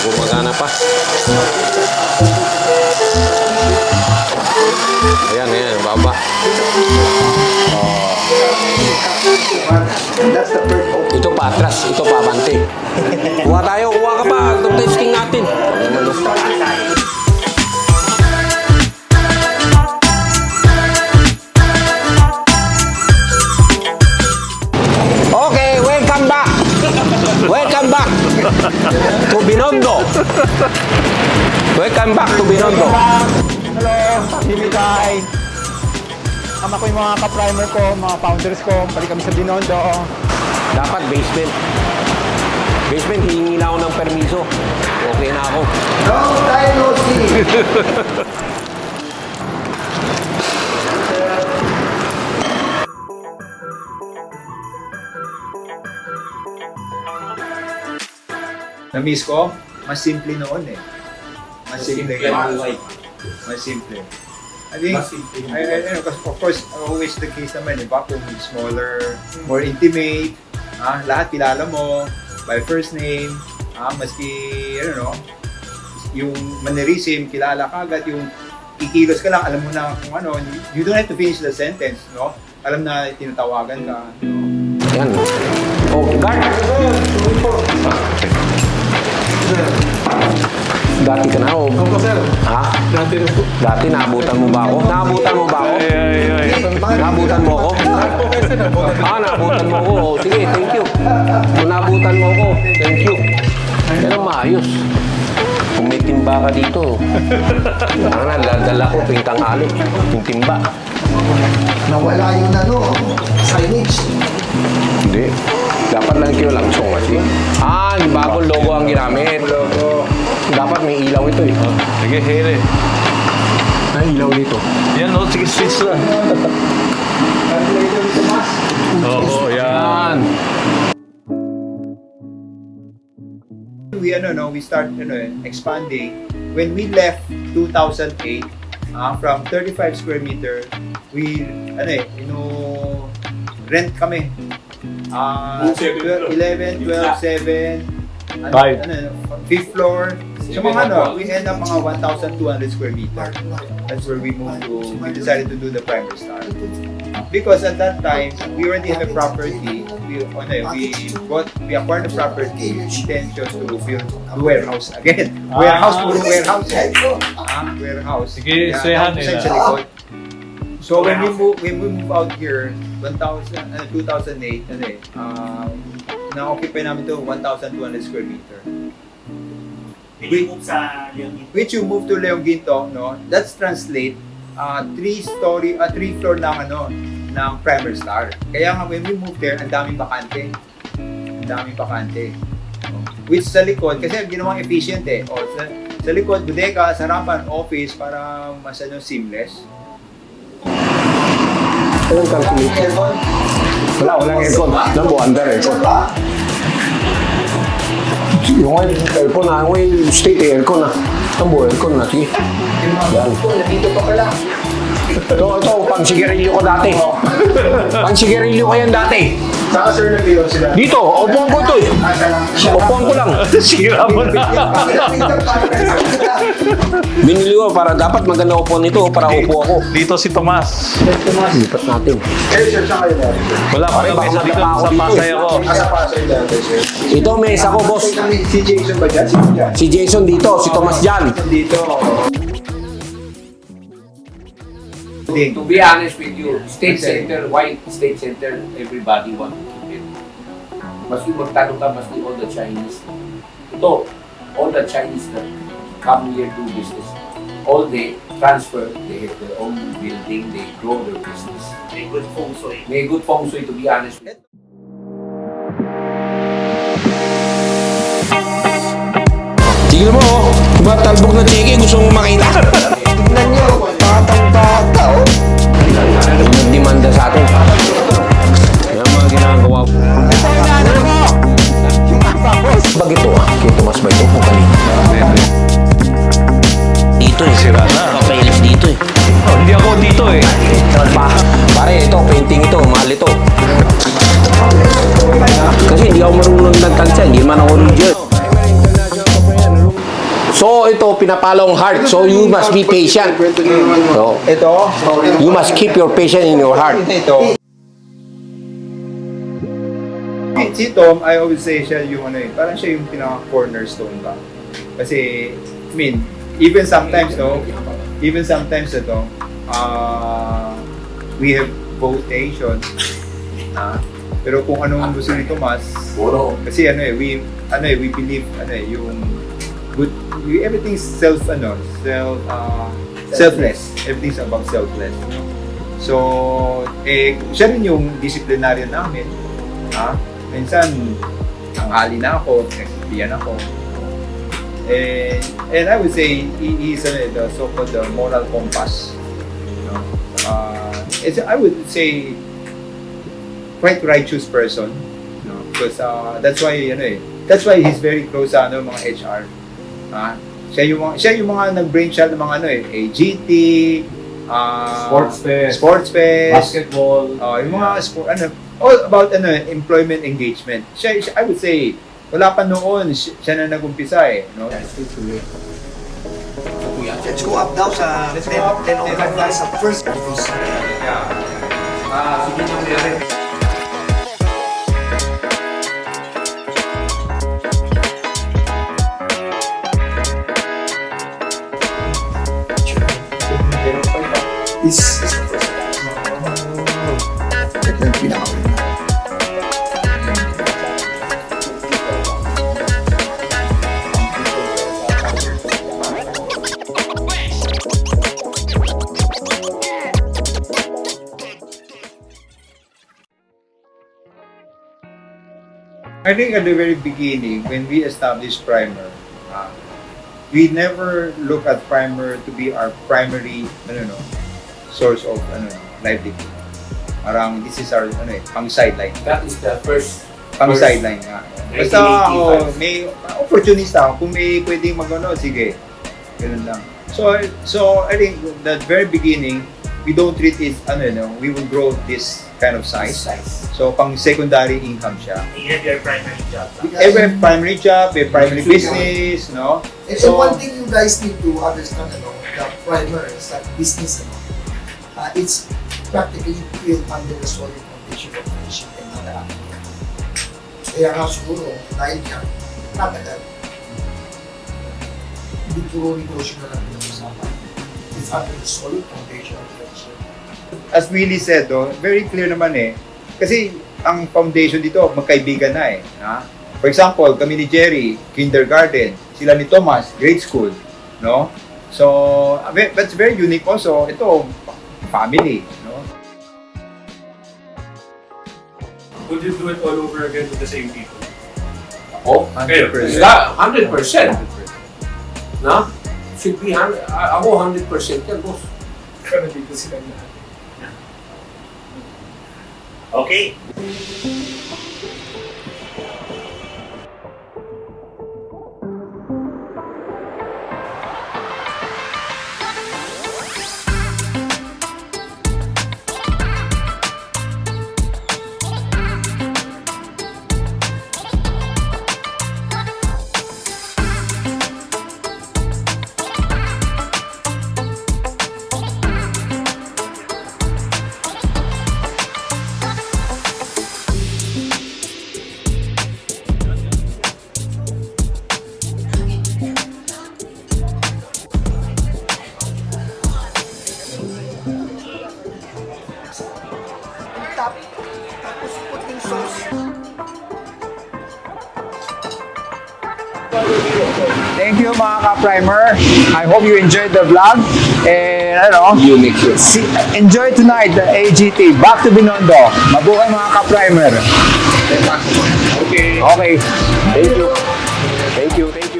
Gumagana pa. Ayan, ayan, baba. Ito pa atras, ito pa abante. Kuha tayo, kuha ka pa. Itong testing natin. Okay, welcome back. Welcome back to Binondo. Welcome back to Binondo. Hello, Jimmy Kai. Kama ko yung mga ka-primer ko, mga founders ko. Balik kami sa Binondo. Dapat basement. Basement, hihingi na ako ng permiso. Okay na ako. Long time no see. Na-miss ko, mas simple noon eh. Mas simple. Mas simple. I think, of course, always the case naman, di ba? Kung smaller, more intimate, lahat kilala mo, by first name, maski, yung mannerism, kilala ka agad, yung ikilos ka lang, alam mo na kung ano, you don't have to finish the sentence, no? Alam na tinatawagan ka, no? Yan. Oh, guard. Dati ka na ako. Opo, sir. Ha? Dati rin po. Dati naabutan mo ba ako? Naabutan mo ba ako? Naabutan mo ako? Opo, kayo, sir. Naabutan mo ako. Oh, sige, thank you. Kung naabutan mo ako, thank you. Pero maayos. Kung may timba ka dito, dala ko tuwing tanghali. Yung timba. Nawala yung signage. Hindi. Dapat lang kayo langsong kasi. Yung bagong logo ang ginamit. Dapat may ilaw ito eh. Sige, here. Ilaw dito. Yan, no? Sige, switch na. Oo, yan. We start expanding. When we left 2008, from 35 square meter, we rent kami. 11, 12, 7, 5th floor. So we end up mga 1,200 square meter. That's where we moved to. We decided to do the Primer Star. Because at that time, we already have a property. We acquired the property with intention to build a warehouse again. Warehouse. Sige, swehan nila. Sa likod. So when we move out here, 2008, na-occupy namin to 1,200 square meter. Which you move to Leong Ginto, no? That's translate 3 floor ng Primer Star. Kaya nga when we moved there, ang daming bakante. Which sa likod, kasi ginawang efficient eh. O, sa likod, bodega, sarapan, office, para mas seamless. Walang calculator. Walang aircon. Walang buwandar aircon. Yung aircon yung state aircon Ang buo aircon na. Sige. Yan. Dito pa pala. Ito, pang sigarilyo ko dati. Pang sigarilyo ko yan dati. Saka sir, nag-iwan sila. Dito, upuan ko ito eh. Upuan ko lang. Sira mo na. Binili ko para dapat maganda upuan nito para upo ako. Dito si Tomas. Lipat natin. Kayo sir, saan kayo dati? Wala pa rin Baka mesa dito. madapa ako Sa dito. Pasay ako. Sa Pasay dati sir. Ito, mesa ko, boss. Si Jason ba dyan? Sino dyan? Si Jason dito, si Tomas dyan. Dito. To be honest with you, State Center, why State Center, everybody want to keep it. Maski magtanong ka, maski all the Chinese. Ito, all the Chinese that come here do business, all they transfer, they have their own building, they grow their business. May good feng shui, to be honest with you. Tignan mo, diba talbog na chiki, gusto mo makita? Tignan nyo, batang-bata oh. Nagdemanda sa atin. Yan mga ginagawa. Bakit ito Kay Tomas ba ito? Kung kanina. Dito eh. Sira na. Kapailis dito eh. Oh, hindi ako dito eh. Pare, ito, painting ito, mahal ito. Kasi hindi ako marunong nagtagsa, hindi man ako rodger. So, ito, pinapalong heart. So, you must be patient. So, Ito, you must keep your patience in your heart. ito. Si Tom, I always say siya yung ano parang siya yung pinaka-cornerstone ba. Kasi, I mean, even sometimes ito, we have votation. Pero kung anong gusto ni Tomas, kasi we believe yung good, everything's selfless. Everything's about selfless. So, siya rin yung disciplinarian namin. Minsan, tanghali na ako, nagsipiyan ako. And I would say he's the so-called moral compass. I would say quite righteous person. Because that's why he's very close sa mga HR. Siya yung mga nag-brainchild ng mga AGT, Sports Fest, Basketball. yung mga all about employment engagement. I would say wala pa noon siya na nag-umpisa no. Let's go up daw sa 10 over sa first cruise. This is the first time. Ito yung pinaka-una. I think at the very beginning, when we established Primer, we never look at Primer to be our primary, source of livelihood. Parang this is our pang sideline. That is the first. Pang sideline nga. Basta may opportunista ako. Kung may pwedeng sige. Ganun lang. So I think that very beginning, we don't treat it, we will grow this kind of size. So pang secondary income siya. You have your primary job. Every primary job, a primary business, no? And so, one thing you guys need to understand, the Primer is that business, it's practically built under the solid foundation of friendship and other activities. Kaya nga siguro, dahil yan, natagal. Hindi puro negosyo na lang pinag-usapan. It's under the solid foundation of friendship. As Willie said, very clear naman kasi ang foundation dito, magkaibigan na For example, kami ni Jerry, kindergarten, sila ni Thomas, grade school, no? So, that's very unique also. Ito, family, no? Would you do it all over again with the same people? Oh, 100%. 100%. No? Should be 100. Ako 100% yan, boss. Pero dito sila lahat. Okay. Tapos put yung sauce. Thank you mga ka-Primer. I hope you enjoyed the vlog. And Unique yun. enjoy tonight the AGT. Back to Binondo. Mabuhay mga ka-Primer. Okay. Okay. Thank you. Thank you. Thank you.